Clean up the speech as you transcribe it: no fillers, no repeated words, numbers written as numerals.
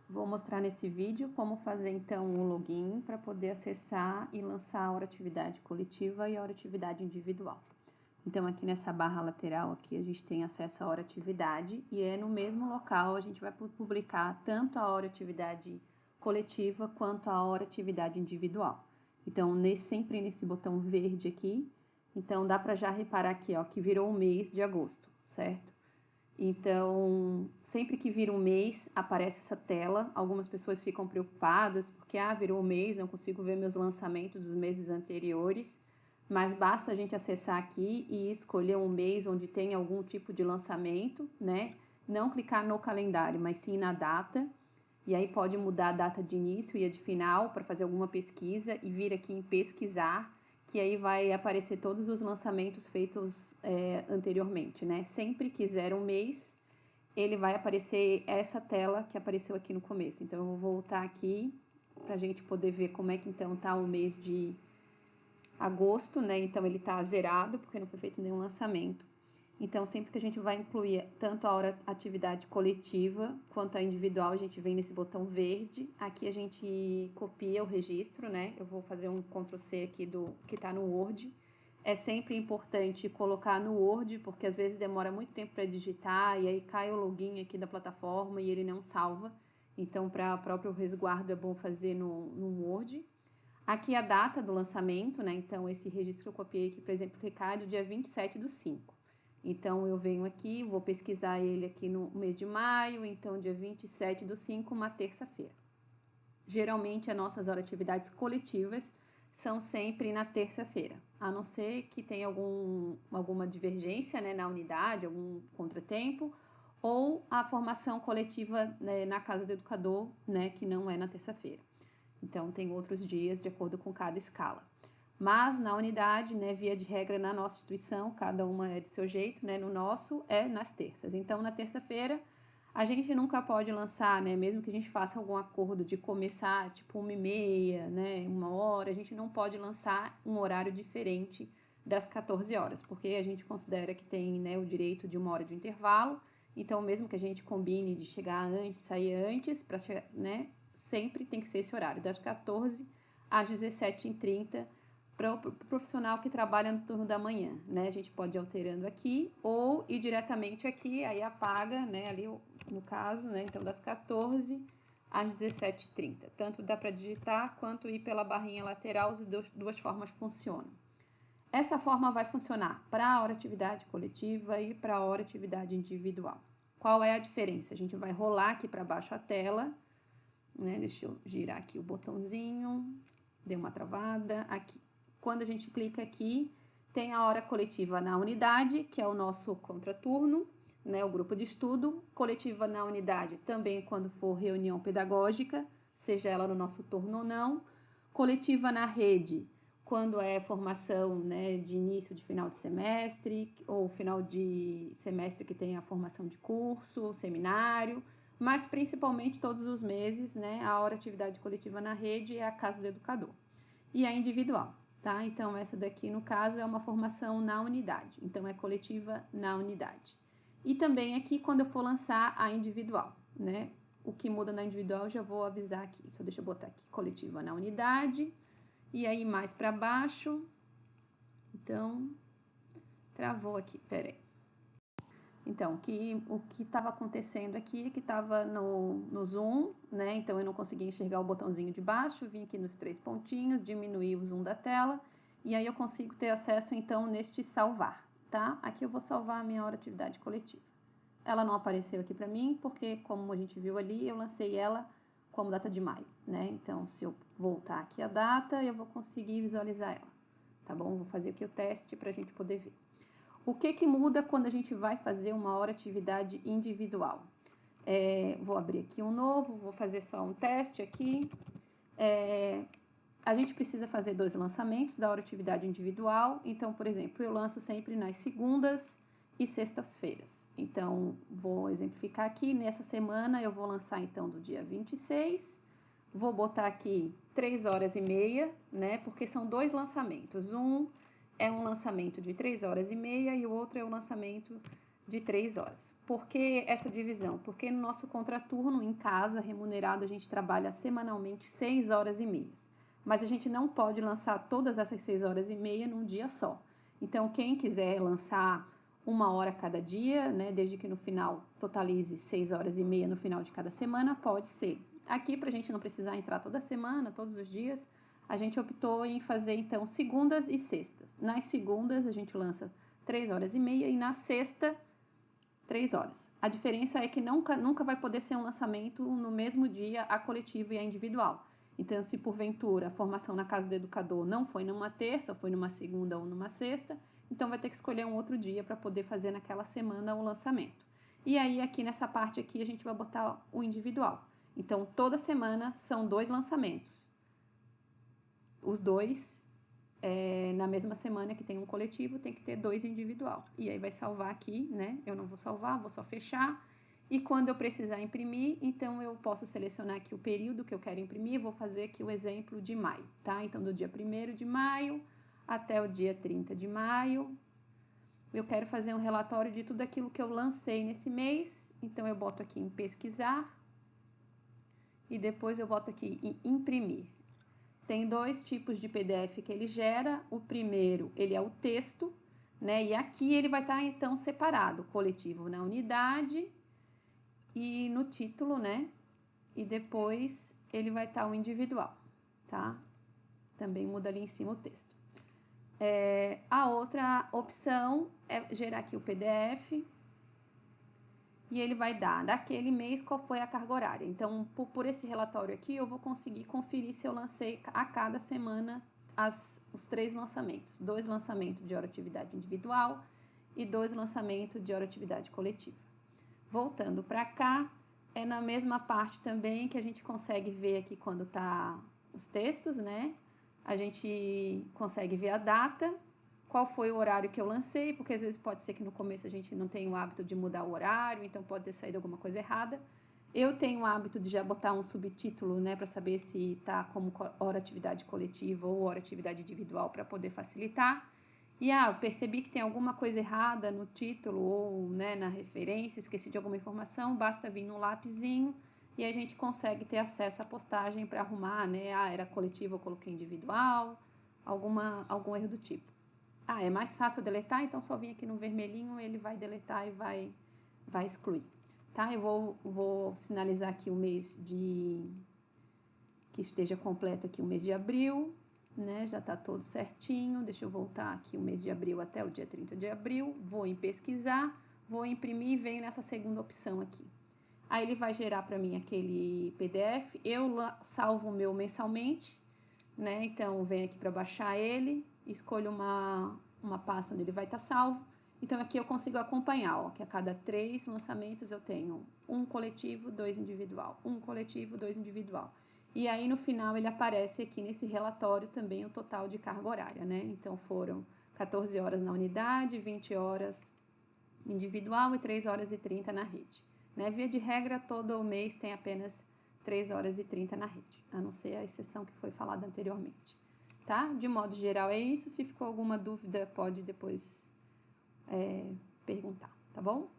Vou mostrar nesse vídeo como fazer então o login para poder acessar e lançar a hora atividade coletiva e a hora atividade individual. Então aqui nessa barra lateral aqui a gente tem acesso à hora atividade e é no mesmo local a gente vai publicar tanto a hora atividade coletiva quanto a hora atividade individual. Então sempre nesse botão verde aqui, então dá para já reparar aqui ó, que virou o mês de agosto, certo? Então, sempre que vira um mês, aparece essa tela. Algumas pessoas ficam preocupadas porque, virou um mês, não consigo ver meus lançamentos dos meses anteriores. Mas basta a gente acessar aqui e escolher um mês onde tem algum tipo de lançamento, né? Não clicar no calendário, mas sim na data. E aí pode mudar a data de início e a de final para fazer alguma pesquisa e vir aqui em pesquisar, que aí vai aparecer todos os lançamentos feitos anteriormente, né? Sempre que zera um mês, ele vai aparecer essa tela que apareceu aqui no começo. Então, eu vou voltar aqui para a gente poder ver como é que então tá o mês de agosto, né? Então, ele tá zerado, porque não foi feito nenhum lançamento. Então, sempre que a gente vai incluir tanto a hora atividade coletiva quanto a individual, a gente vem nesse botão verde. Aqui a gente copia o registro, né? Eu vou fazer um Ctrl+C aqui do que está no Word. É sempre importante colocar no Word, porque às vezes demora muito tempo para digitar e aí cai o login aqui da plataforma e ele não salva. Então, para próprio resguardo, é bom fazer no Word. Aqui a data do lançamento, né? Então, esse registro que eu copiei aqui, por exemplo, recado dia 27/5. Então, eu venho aqui, vou pesquisar ele aqui no mês de maio, então dia 27/5, uma terça-feira. Geralmente, as nossas horas de atividades coletivas são sempre na terça-feira, a não ser que tenha alguma divergência, né, na unidade, algum contratempo, ou a formação coletiva, né, na casa do educador, né, que não é na terça-feira. Então, tem outros dias de acordo com cada escala. Mas na unidade, né, via de regra na nossa instituição, cada uma é de seu jeito, né, no nosso é nas terças. Então, na terça-feira, a gente nunca pode lançar, né, mesmo que a gente faça algum acordo de começar tipo 1h30, né, 1h, a gente não pode lançar um horário diferente das 14 horas, porque a gente considera que tem, né, o direito de 1 hora de intervalo. Então, mesmo que a gente combine de chegar antes, sair antes, para chegar, né, sempre tem que ser esse horário, das 14 às 17h30, para o profissional que trabalha no turno da manhã, né? A gente pode ir alterando aqui ou ir diretamente aqui, aí apaga, né? Ali no caso, né? Então, das 14 às 17h30. Tanto dá para digitar quanto ir pela barrinha lateral, as duas formas funcionam. Essa forma vai funcionar para a hora atividade coletiva e para a hora atividade individual. Qual é a diferença? A gente vai rolar aqui para baixo a tela, né? Deixa eu girar aqui o botãozinho, deu uma travada aqui. Quando a gente clica aqui, tem a hora coletiva na unidade, que é o nosso contraturno, né, o grupo de estudo. Coletiva na unidade também quando for reunião pedagógica, seja ela no nosso turno ou não. Coletiva na rede, quando é formação, né, de início de final de semestre, ou final de semestre que tem a formação de curso, seminário, mas principalmente todos os meses, né, a hora atividade coletiva na rede é a casa do educador. E a individual. Tá? Então, essa daqui, no caso, é uma formação na unidade. Então, é coletiva na unidade. E também aqui, quando eu for lançar a individual, né? O que muda na individual, eu já vou avisar aqui. Só deixa eu botar aqui, coletiva na unidade. E aí, mais para baixo. Então, travou aqui, peraí. Então, o que estava acontecendo aqui é que estava no zoom, né? Então, eu não conseguia enxergar o botãozinho de baixo, vim aqui nos 3 pontinhos, diminuí o zoom da tela, e aí eu consigo ter acesso, então, neste salvar, tá? Aqui eu vou salvar a minha hora de atividade coletiva. Ela não apareceu aqui para mim, porque, como a gente viu ali, eu lancei ela como data de maio, né? Então, se eu voltar aqui a data, eu vou conseguir visualizar ela, tá bom? Vou fazer aqui o teste para a gente poder ver. O que muda quando a gente vai fazer uma hora atividade individual? Vou abrir aqui um novo, vou fazer só um teste aqui. A gente precisa fazer 2 lançamentos da hora atividade individual. Então, por exemplo, eu lanço sempre nas segundas e sextas-feiras. Então, vou exemplificar aqui. Nessa semana, eu vou lançar, então, do dia 26. Vou botar aqui 3h30, né? Porque são 2 lançamentos. Um é um lançamento de 3h30 e o outro é o lançamento de 3 horas. Por que essa divisão? Porque no nosso contraturno, em casa, remunerado, a gente trabalha semanalmente 6 horas e meia. Mas a gente não pode lançar todas essas 6 horas e meia num dia só. Então, quem quiser lançar 1 hora cada dia, né, desde que no final totalize 6 horas e meia no final de cada semana, pode ser. Aqui, para a gente não precisar entrar toda semana, todos os dias, a gente optou em fazer, então, segundas e sextas. Nas segundas, a gente lança 3 horas e meia e na sexta, 3 horas. A diferença é que nunca vai poder ser um lançamento no mesmo dia, a coletivo e a individual. Então, se porventura a formação na casa do educador não foi numa terça, foi numa segunda ou numa sexta, então vai ter que escolher um outro dia para poder fazer naquela semana o lançamento. E aí, aqui nessa parte aqui, a gente vai botar o individual. Então, toda semana são 2 lançamentos. Os 2, na mesma semana que tem um coletivo, tem que ter 2 individual. E aí vai salvar aqui, né? Eu não vou salvar, vou só fechar. E quando eu precisar imprimir, então eu posso selecionar aqui o período que eu quero imprimir. Vou fazer aqui o exemplo de maio, tá? Então, do dia 1º de maio até o dia 30 de maio, eu quero fazer um relatório de tudo aquilo que eu lancei nesse mês. Então, eu boto aqui em pesquisar e depois eu boto aqui em imprimir. Tem 2 tipos de PDF que ele gera. O primeiro, ele é o texto, né? E aqui ele vai estar, então, separado, coletivo na unidade e no título, né? E depois ele vai estar o individual, tá? Também muda ali em cima o texto. A outra opção é gerar aqui o PDF e ele vai dar, daquele mês, qual foi a carga horária. Então, por esse relatório aqui, eu vou conseguir conferir se eu lancei a cada semana os 3 lançamentos. 2 lançamentos de hora-atividade individual e 2 lançamentos de hora-atividade coletiva. Voltando para cá, é na mesma parte também que a gente consegue ver aqui quando tá os textos, né? A gente consegue ver a data, qual foi o horário que eu lancei, porque às vezes pode ser que no começo a gente não tenha o hábito de mudar o horário, então pode ter saído alguma coisa errada. Eu tenho o hábito de já botar um subtítulo, né, para saber se está como hora atividade coletiva ou hora atividade individual, para poder facilitar. E eu percebi que tem alguma coisa errada no título ou, né, na referência, esqueci de alguma informação, basta vir no lapisinho e a gente consegue ter acesso à postagem para arrumar, né? Era coletiva, eu coloquei individual, algum erro do tipo. É mais fácil deletar, então só vim aqui no vermelhinho, ele vai deletar e vai excluir. Tá? Eu vou sinalizar aqui o mês que esteja completo aqui o mês de abril, né? Já está todo certinho. Deixa eu voltar aqui o mês de abril até o dia 30 de abril. Vou em pesquisar, vou imprimir e venho nessa segunda opção aqui. Aí ele vai gerar para mim aquele PDF. Eu salvo o meu mensalmente, né? Então, venho aqui para baixar ele, escolho uma pasta onde ele vai estar salvo. Então, aqui eu consigo acompanhar, ó, que a cada 3 lançamentos eu tenho 1 coletivo, 2 individual, 1 coletivo, 2 individual. E aí, no final, ele aparece aqui nesse relatório também o total de carga horária, né? Então, foram 14 horas na unidade, 20 horas individual e 3 horas e 30 na rede. Né? Via de regra, todo mês tem apenas 3 horas e 30 na rede, a não ser a exceção que foi falada anteriormente. Tá? De modo geral, é isso. Se ficou alguma dúvida, pode depois perguntar, tá bom?